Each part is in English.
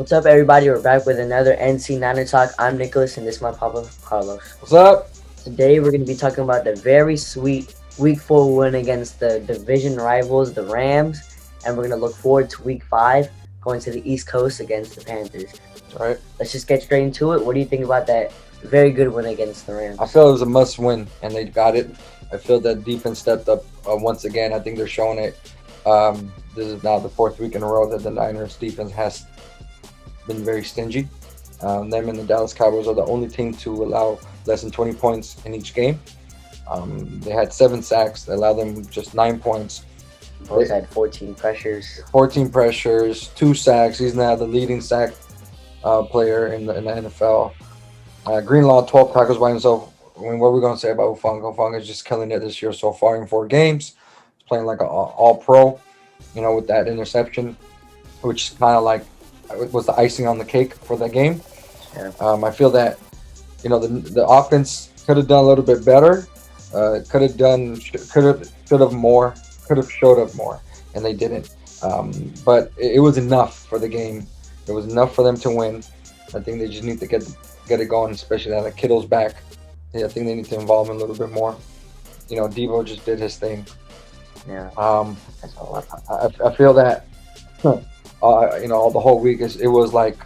What's up, everybody? We're back with another NC Niner Talk. I'm Nicholas, and this is my papa, Carlos. What's up? Today, we're going to be talking about the very sweet Week 4 win against the division rivals, the Rams, and we're going to look forward to Week 5, going to the East Coast against the Panthers. All right. Let's just get straight into it. What do you think about that very good win against the Rams? I feel it was a must win, and they got it. I feel that defense stepped up once again. I think they're showing it. This is now the fourth week in a row that the Niners defense has been very stingy. Them and the Dallas Cowboys are the only team to allow less than 20 points in each game. They had 7 sacks. They allowed them just 9 points. Both had 14 pressures. 14 pressures, 2 sacks. He's now the leading sack player in the NFL. Greenlaw, 12 tackles by himself. I mean, what are we going to say about Hufanga? Hufanga is just killing it this year so far in 4 games. He's playing like an all-pro, with that interception, which kind of like was the icing on the cake for that game. Yeah. I feel that, the offense could have done a little bit better. Could have showed up more, and they didn't. But it was enough for the game. It was enough for them to win. I think they just need to get it going, especially now that Kittle's back. Yeah, I think they need to involve him a little bit more. Debo just did his thing. Yeah. That's all I feel that, the whole week it was like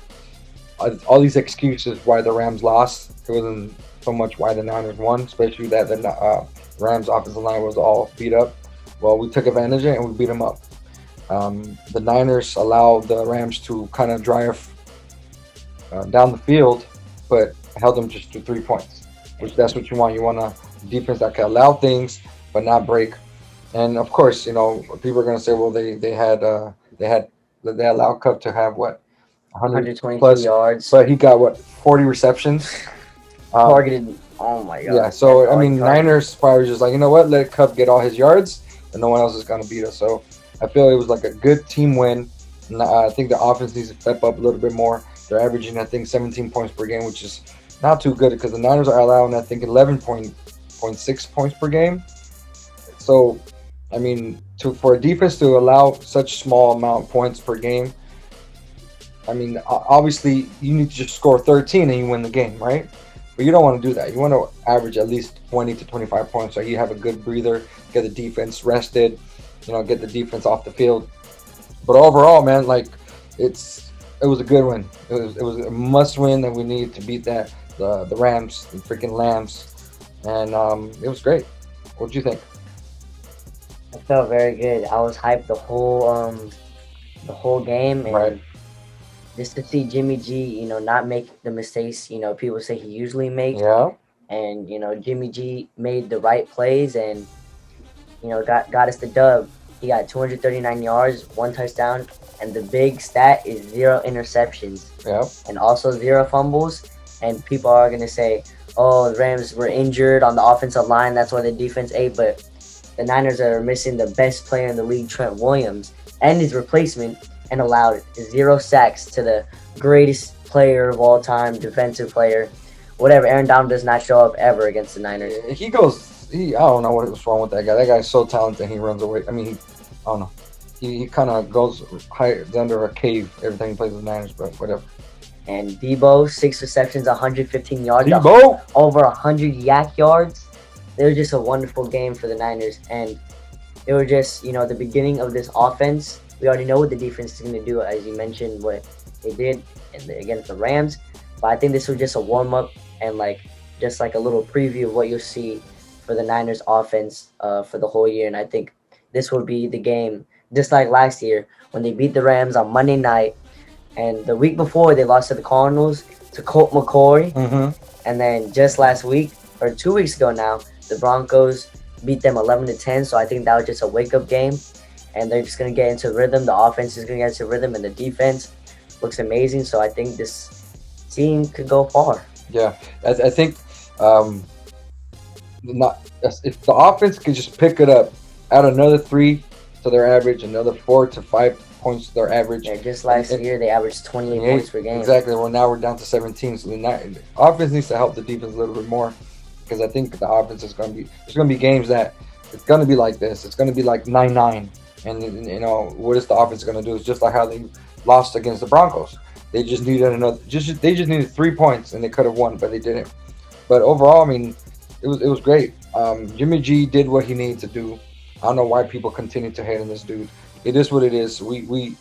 all these excuses why the Rams lost. It wasn't so much why the Niners won, especially that the Rams offensive line was all beat up. Well, we took advantage of it and we beat them up. The Niners allowed the Rams to kind of drive down the field, but held them just to 3 points, which that's what you want. You want a defense that can allow things but not break. And of course, people are going to say, well, they allowed Cup to have what 122 plus yards. but he got what 40 receptions. Targeted. Oh my God. Yeah, so That's I all he mean, targeted. Niners probably was just like, let Cup get all his yards, and no one else is going to beat us. So I feel it was like a good team win. And, I think the offense needs to step up a little bit more. They're averaging, I think, 17 points per game, which is not too good because the Niners are allowing, I think, 11.6 points per game. So, I mean, for a defense to allow such small amount of points per game, I mean, obviously you need to just score 13 and you win the game, right? But you don't want to do that. You want to average at least 20 to 25 points so you have a good breather, get the defense rested, get the defense off the field. But overall, man, like it was a good win. It was a must win that we needed to beat the Rams, the freaking Lambs, and it was great. What did you think? I felt very good. I was hyped the whole game, and Right. just to see Jimmy G, not make the mistakes, people say he usually makes. Yeah. And, Jimmy G made the right plays and, got us the dub. He got 239 yards, 1 touchdown, and the big stat is 0 interceptions Yeah. and also 0 fumbles. And people are going to say, oh, the Rams were injured on the offensive line. That's why the defense ate. But the Niners are missing the best player in the league, Trent Williams, and his replacement, and allowed 0 sacks to the greatest player of all time, defensive player, whatever. Aaron Donald does not show up ever against the Niners. I don't know what was wrong with that guy. That guy's so talented. He runs away. I mean, I don't know. He kind of goes hides under a cave every time he plays with the Niners, but whatever. And Debo, 6 receptions, 115 yards, Debo! over 100 yak yards. It was just a wonderful game for the Niners. And it was just, the beginning of this offense. We already know what the defense is going to do, as you mentioned, what they did against the Rams. But I think this was just a warm-up and just like a little preview of what you'll see for the Niners offense for the whole year. And I think this will be the game, just like last year when they beat the Rams on Monday night. And the week before, they lost to the Cardinals, to Colt McCoy. Mm-hmm. And then just last week, or 2 weeks ago now, the Broncos beat them 11-10. So I think that was just a wake-up game. And they're just going to get into rhythm. The offense is going to get into rhythm, and the defense looks amazing. So I think this team could go far. Yeah, I think if the offense could just pick it up, add another 3 to their average, another 4 to 5 points to their average. Yeah, just last year they averaged 28 points per game. Exactly. Well, now we're down to 17. So the offense needs to help the defense a little bit more, because I think the offense is going to be. There's going to be games that it's going to be like this. It's going to be like 9-9, and what is the offense going to do? It's just like how they lost against the Broncos. They just needed another. They just needed 3 points, and they could have won, but they didn't. But overall, I mean, it was great. Jimmy G did what he needed to do. I don't know why people continue to hate on this dude. It is what it is. We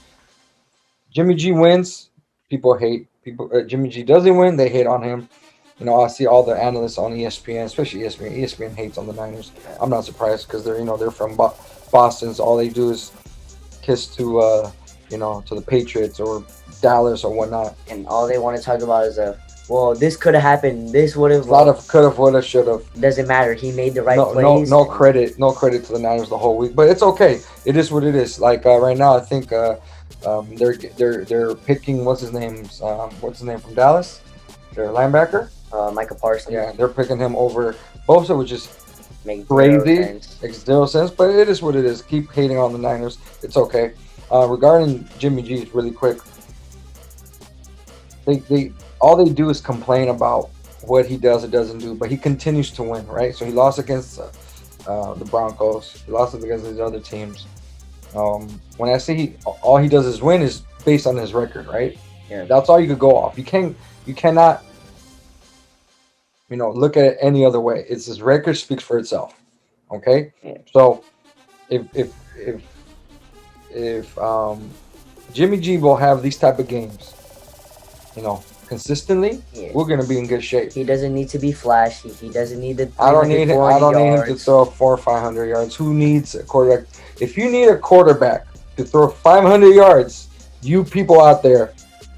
Jimmy G wins, people hate. People Jimmy G doesn't win, they hate on him. I see all the analysts on ESPN, especially ESPN. ESPN hates on the Niners. I'm not surprised because they're from Boston. So all they do is kiss to to the Patriots or Dallas or whatnot. And all they want to talk about is well, this could have happened. This would have. A lot of could have, would have, should have. Doesn't matter. He made the right No, plays. no credit, no credit to the Niners the whole week, but it's okay. It is what it is. Like right now, I think they're picking what's his name from Dallas, their linebacker. Micah Parsons. Yeah, they're picking him over Bosa, which is Makes crazy. zero sense. Makes zero sense, but it is what it is. Keep hating on the Niners. It's okay. Regarding Jimmy G, really quick, they all they do is complain about what he does or doesn't do, but he continues to win, right? So he lost against the Broncos. He lost against these other teams. When I say all he does is win is based on his record, right? Yeah. That's all you could go off. You cannot, look at it any other way. It's his record speaks for itself. Okay, Yeah. so if Jimmy G will have these type of games, consistently, Yeah. we're gonna be in good shape. He doesn't need to be flashy. He doesn't need the I don't need him. I don't need him to yards. throw 400 or 500 yards. Who needs a quarterback? If you need a quarterback to throw 500 yards, you people out there,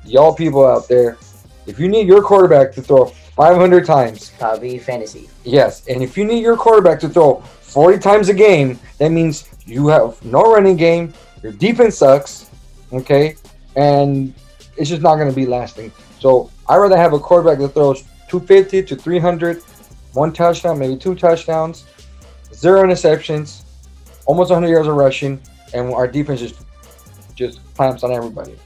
y'all people out there, if you need your quarterback to throw 500 times, Probably fantasy. yes, and if you need your quarterback to throw 40 times a game, that means you have no running game. Your defense sucks, okay, and it's just not going to be lasting. So I'd rather have a quarterback that throws 250 to 300, one touchdown, maybe two touchdowns, zero interceptions, almost 100 yards of rushing, and our defense just clamps on everybody.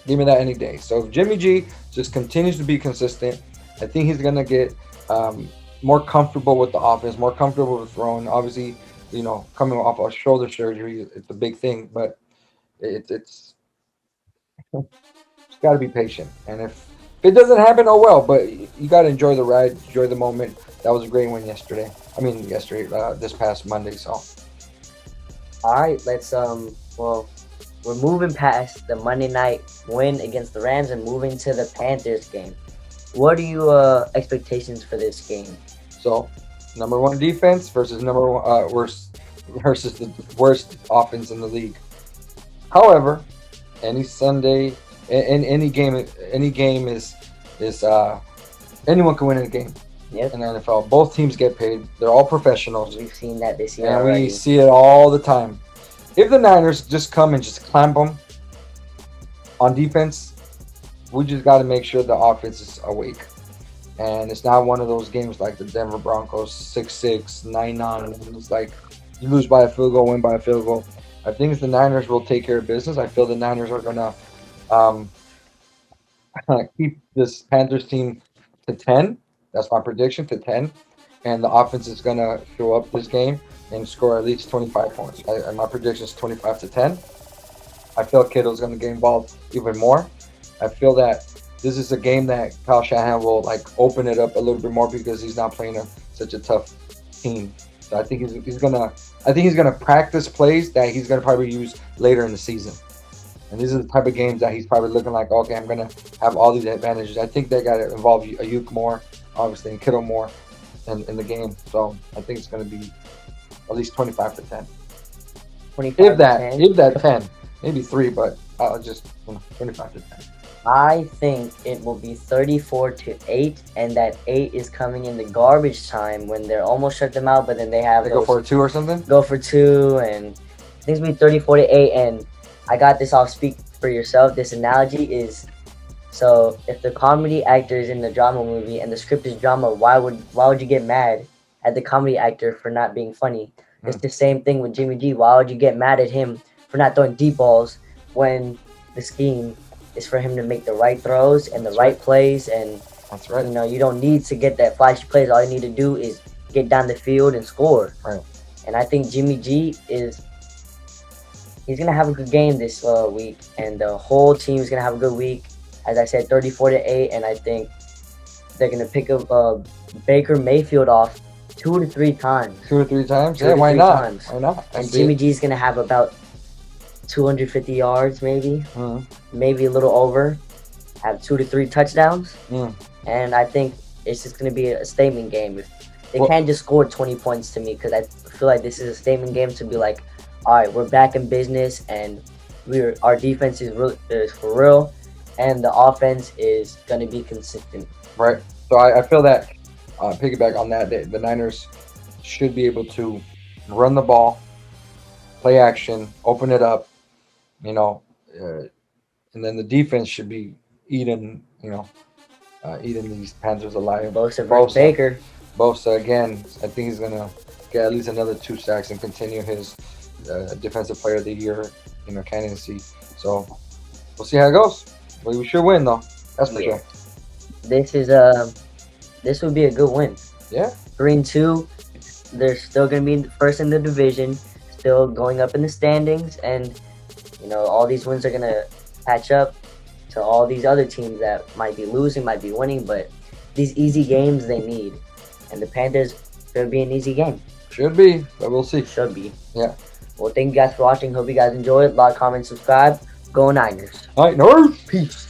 Give me that any day. So if Jimmy G just continues to be consistent, I think he's gonna get more comfortable with the offense, more comfortable with throwing. Obviously, coming off a shoulder surgery, it's a big thing, but it's got to be patient. And if it doesn't happen, oh well. But you got to enjoy the ride, enjoy the moment. That was a great win yesterday. I mean, this past Monday. So All right, let's well, we're moving past the Monday night win against the Rams and moving to the Panthers game. What are your expectations for this game? so number one defense versus number one worst versus the worst offense in the league. However, any Sunday, in any game is anyone can win in a game Yep, in the NFL. Both teams get paid. They're all professionals, we've seen that this year and already. we see it all the time. If the Niners just come and just clamp them on defense, we just got to make sure the offense is awake. And it's not one of those games like the Denver Broncos 6-6, 9-9. It's like you lose by a field goal, win by a field goal. I think the Niners will take care of business. I feel the Niners are gonna um, keep this Panthers team to 10. That's my prediction, to 10. And the offense is gonna show up this game and score at least 25 points. My prediction is 25 to 10. I feel Kittle's gonna get involved even more. I feel that this is a game that Kyle Shanahan will open it up a little bit more because he's not playing such a tough team. So I think he's gonna practice plays that he's gonna probably use later in the season. And these are the type of games that he's probably looking like, okay, I'm gonna have all these advantages. I think they gotta involve Ayuk more, obviously, and Kittle more in the game. So I think it's gonna be at least 25 to 10. 25 If that, 10. if that 10, maybe 3, but I'll just 25 to 10. I think it will be 34-8, and that 8 is coming in the garbage time when they're almost shut them out, but then they have They go for a 2 or something. go for 2, and I think it's gonna be 34-8. And I got this off Speak for Yourself. This analogy is, so if the comedy actor is in the drama movie and the script is drama, why would you get mad at the comedy actor for not being funny? It's the same thing with Jimmy G. Why would you get mad at him for not throwing deep balls when the scheme is for him to make the right throws and the right plays? And That's right. you don't need to get that flashy plays. All you need to do is get down the field and score. Right. And I think Jimmy G he's gonna have a good game this week, and the whole team is gonna have a good week. as I said, 34-8, and I think they're gonna pick up Baker Mayfield off 2 to 3 times. 2 or 3 times. Two Yeah, to why three not? times. Why not? I And see Jimmy it. G's gonna have about 250 yards, Mm, maybe a little over. Have 2 to 3 touchdowns, mm. and I think it's just gonna be a statement game. If they Well, can't just score 20 points to me, because I feel like this is a statement game to be like, all right, we're back in business, and our defense is for real, and the offense is gonna be consistent. right. So I feel that piggyback on that, the Niners should be able to run the ball, play action, open it up, you know, uh, and then the defense should be eating, eating these Panthers alive. Bosa versus Bosa, Baker. Bosa again. I think he's gonna get at least another 2 sacks and continue his defensive player of the year, candidacy. So we'll see how it goes. We should win though. That's for Yeah, sure. this is this would be a good win. Yeah. 3-2. They're still gonna be first in the division, still going up in the standings, and all these wins are gonna catch up to all these other teams that might be losing, might be winning, but these easy games they need, and the Panthers gonna be an easy game. Should be, but we'll see. Should be. Yeah. Well, thank you guys for watching. Hope you guys enjoyed. Like, comment, subscribe. Go Niners. All right, North. Peace.